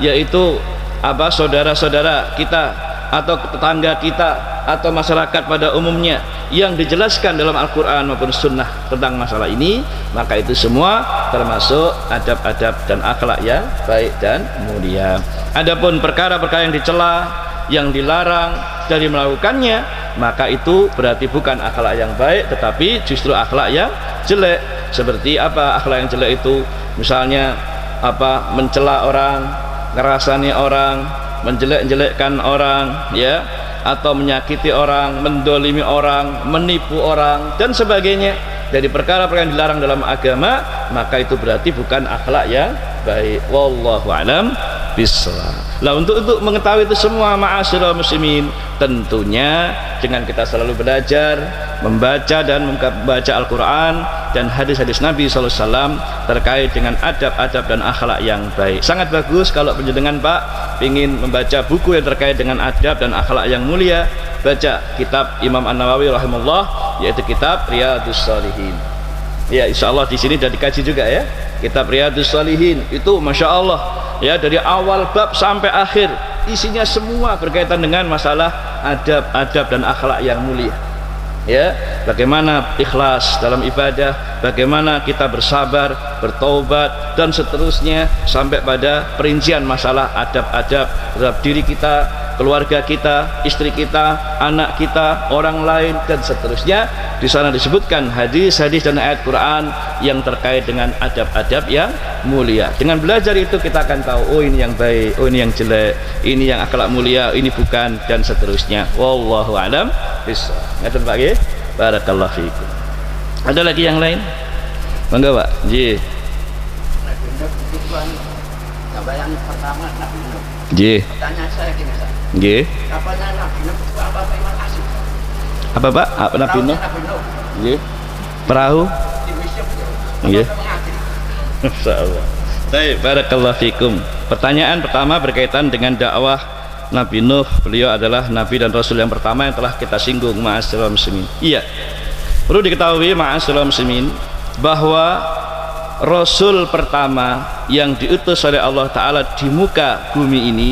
yaitu apa, saudara-saudara kita atau tetangga kita atau masyarakat pada umumnya, yang dijelaskan dalam Al-Quran maupun Sunnah tentang masalah ini. Maka itu semua termasuk adab-adab dan akhlak yang baik dan mulia. Adapun perkara-perkara yang dicela, yang dilarang dari melakukannya, maka itu berarti bukan akhlak yang baik, tetapi justru akhlak yang jelek. Seperti apa akhlak yang jelek itu? Misalnya apa, mencela orang, ngerasani orang, menjelek-jelekkan orang, ya, atau menyakiti orang, mendolimi orang, menipu orang, dan sebagainya. Dari perkara-perkara yang dilarang dalam agama, maka itu berarti bukan akhlak yang baik. Wallahu a'lam bishawab. Lah, untuk mengetahui itu semua, ma'asyiral muslimin, tentunya dengan kita selalu belajar, membaca dan membaca Al-Quran dan hadis-hadis Nabi SAW terkait dengan adab-adab dan akhlak yang baik. Sangat bagus kalau penjenengan Pak ingin membaca buku yang terkait dengan adab dan akhlak yang mulia, baca kitab Imam An-Nawawi rahimahullah, yaitu kitab Riyadhus Shalihin. Ya, insya Allah di sini sudah dikaji juga, ya, kitab Riyadhus Shalihin. Itu masya Allah, ya, dari awal bab sampai akhir isinya semua berkaitan dengan masalah adab-adab dan akhlak yang mulia, ya, bagaimana ikhlas dalam ibadah, bagaimana kita bersabar, bertaubat, dan seterusnya, sampai pada perincian masalah adab-adab terhadap diri kita, keluarga kita, istri kita, anak kita, orang lain, dan seterusnya. Di sana disebutkan hadis-hadis dan ayat Quran yang terkait dengan adab-adab yang mulia. Dengan belajar itu kita akan tahu, oh ini yang baik, oh ini yang jelek, ini yang akhlak mulia, ini bukan, dan seterusnya. Wallahu a'lam bishawab. Ngaten Pak nggih. Barakallahu fiikum. Ada lagi yang lain? Monggo Pak. Nggih. Yang pertama Nabi Nuh. Nggih. Pertanyaan saya gini, Ustaz. Nggih. Kapalnya Nabi Nuh itu apa? Terima kasih. Apa Pak? Apa Nabi Nuh? Nabi Nuh. Nggih. Perahu? Di Mesir itu. Nggih. Insyaallah. Baik, barakallahu fikum. Pertanyaan pertama berkaitan dengan dakwah Nabi Nuh. Beliau adalah nabi dan rasul yang pertama yang telah kita singgung, ma'asyiral muslimin. Iya. Perlu diketahui ma'asyiral muslimin bahwa rasul pertama yang diutus oleh Allah taala di muka bumi ini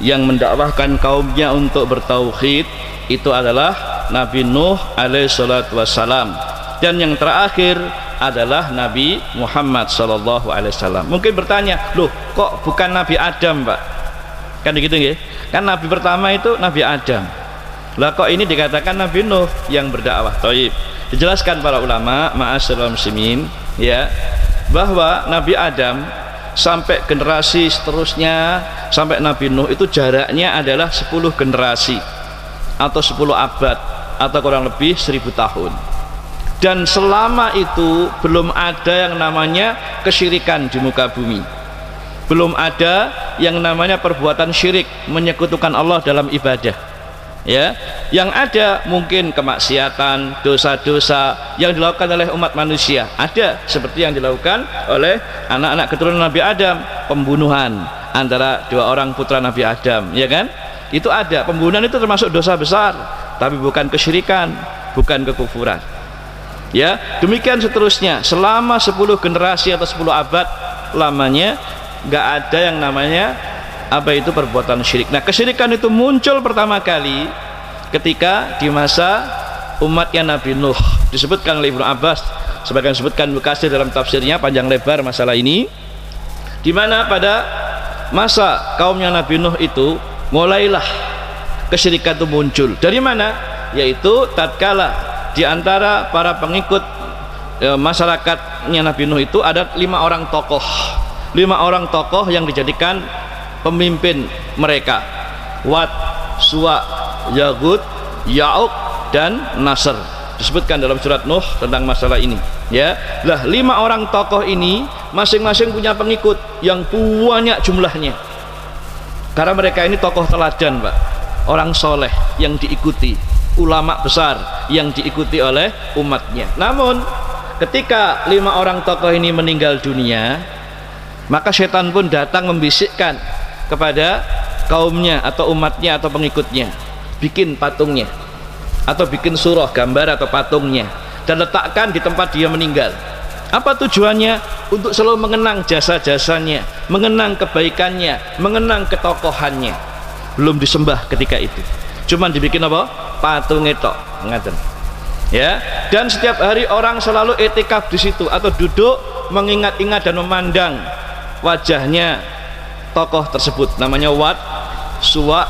yang mendakwahkan kaumnya untuk bertauhid itu adalah Nabi Nuh alaihi salatu wassalam, dan yang terakhir adalah Nabi Muhammad sallallahu alaihi wasallam. Mungkin bertanya, loh kok bukan Nabi Adam, Pak? Kan begitu nggih? Kan nabi pertama itu Nabi Adam. Lah kok ini dikatakan Nabi Nuh yang berdakwah? Thayyib. Dijelaskan para ulama, ma'asyiral muslimin, ya, bahwa Nabi Adam sampai generasi seterusnya sampai Nabi Nuh itu jaraknya adalah 10 generasi atau 10 abad atau kurang lebih 1000 tahun. Dan selama itu belum ada yang namanya kesyirikan di muka bumi, belum ada yang namanya perbuatan syirik, menyekutukan Allah dalam ibadah, ya. Yang ada mungkin kemaksiatan, dosa-dosa yang dilakukan oleh umat manusia, ada seperti yang dilakukan oleh anak-anak keturunan Nabi Adam, pembunuhan antara 2 orang putra Nabi Adam, ya kan? Itu ada. Pembunuhan itu termasuk dosa besar, tapi bukan kesyirikan, bukan kekufuran. Ya, demikian seterusnya selama 10 generasi atau 10 abad lamanya nggak ada yang namanya apa itu perbuatan syirik. Nah, kesyirikan itu muncul pertama kali ketika di masa umatnya Nabi Nuh. Disebutkan oleh Ibnu Abbas, sebagian disebutkan Ibnu Katsir dalam tafsirnya panjang lebar masalah ini, di mana pada masa kaumnya Nabi Nuh itu mulailah kesyirikan itu muncul. Dari mana? Yaitu tatkala di antara para pengikut masyarakatnya Nabi Nuh itu ada 5 orang tokoh. 5 orang tokoh yang dijadikan pemimpin mereka: Wad, Suwa, Yaghut, Ya'uq, dan Nasr. Disebutkan dalam surat Nuh tentang masalah ini, ya. Lah 5 orang tokoh ini masing-masing punya pengikut yang banyak jumlahnya, karena mereka ini tokoh teladan, Pak, orang soleh yang diikuti, ulama besar yang diikuti oleh umatnya. Namun ketika 5 orang tokoh ini meninggal dunia, maka setan pun datang membisikkan kepada kaumnya atau umatnya atau pengikutnya, bikin patungnya atau bikin surah, gambar atau patungnya, dan letakkan di tempat dia meninggal. Apa tujuannya? Untuk selalu mengenang jasa-jasanya, mengenang kebaikannya, mengenang ketokohannya. Belum disembah ketika itu, cuman dibikin apa? Patung itu, ngaten. Ya, dan setiap hari orang selalu etikaf di situ atau duduk mengingat-ingat dan memandang wajahnya tokoh tersebut, namanya Wad, Suwa,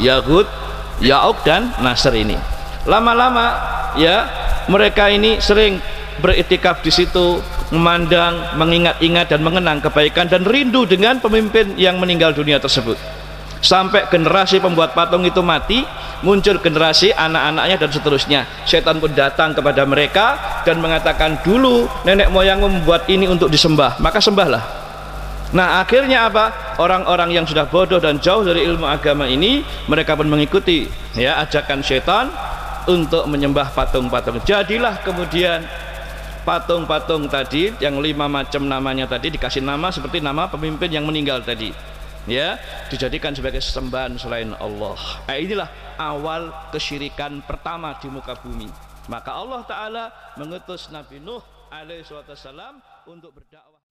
Yaghut, Ya'uq, dan Nasr ini. Lama-lama ya mereka ini sering beritikaf di situ, memandang, mengingat-ingat dan mengenang kebaikan dan rindu dengan pemimpin yang meninggal dunia tersebut. Sampai generasi pembuat patung itu mati, muncul generasi anak-anaknya dan seterusnya. Setan pun datang kepada mereka dan mengatakan, dulu nenek moyangmu membuat ini untuk disembah, maka sembahlah. Nah, akhirnya apa? Orang-orang yang sudah bodoh dan jauh dari ilmu agama ini, mereka pun mengikuti ya ajakan setan untuk menyembah patung-patung. Jadilah kemudian patung-patung tadi yang 5 macam namanya tadi dikasih nama seperti nama pemimpin yang meninggal tadi, ya, dijadikan sebagai sesembahan selain Allah. Nah, inilah awal kesyirikan pertama di muka bumi. Maka Allah Ta'ala mengutus Nabi Nuh alaihi wasallam untuk berdakwah.